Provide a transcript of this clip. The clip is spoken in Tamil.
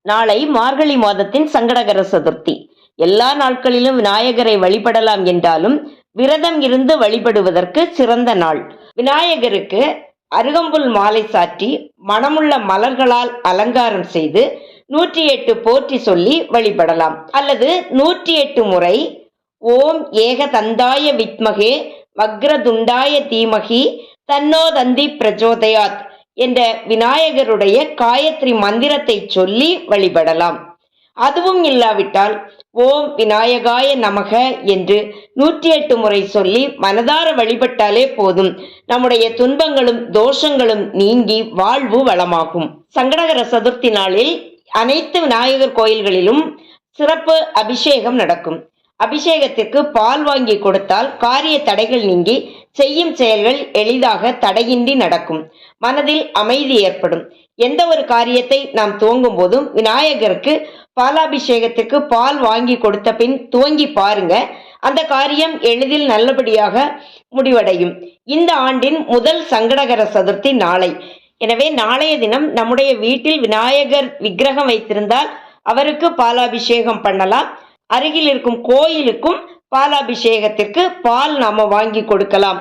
நாளை மார்கழி மாதத்தின் சங்கடகர சதுர்த்தி. எல்லா நாட்களிலும் விநாயகரை வழிபடலாம் என்றாலும் விரதம் இருந்து வழிபடுவதற்கு சிறந்த நாள். விநாயகருக்கு அருகம்புல் மாலை சாற்றி மணமுள்ள மலர்களால் அலங்காரம் செய்து 108 போற்றி சொல்லி வழிபடலாம். அல்லது 108 முறை ஓம் ஏகதந்தாய வித்மகே வக்ரதுண்டாய தீமகி தன்னோ தந்தி பிரச்சோதயாத் என்ற விநாயகருடைய காயத்ரி மந்திரத்தை சொல்லி வழிபடலாம். அதுவும் இல்லாவிட்டால் ஓம் விநாயகாய நமக என்று 108 முறை சொல்லி மனதார வழிபட்டாலே போதும். நம்முடைய துன்பங்களும் தோஷங்களும் நீங்கி வாழ்வு வளமாகும். சங்கடகர சதுர்த்தி நாளில் அனைத்து விநாயகர் கோயில்களிலும் சிறப்பு அபிஷேகம் நடக்கும். அபிஷேகத்திற்கு பால் வாங்கி கொடுத்தால் காரிய தடைகள் நீங்கி செய்யும் செயல்கள் எளிதாக தடையின்றி நடக்கும். மனதில் அமைதி ஏற்படும். எந்த ஒரு காரியத்தை நாம் துவங்கும் போதும் விநாயகருக்கு பாலாபிஷேகத்திற்கு பால் வாங்கி கொடுத்த பின் துவங்கி பாருங்க. அந்த காரியம் எளிதில் நல்லபடியாக முடிவடையும். இந்த ஆண்டின் முதல் சங்கடகர சதுர்த்தி நாளை. எனவே நாளைய தினம் நம்முடைய வீட்டில் விநாயகர் விக்கிரகம் வைத்திருந்தால் அவருக்கு பாலாபிஷேகம் பண்ணலாம். அருகில் இருக்கும் கோயிலுக்கும் பாலாபிஷேகத்திற்கு பால் நாம வாங்கி கொடுக்கலாம்.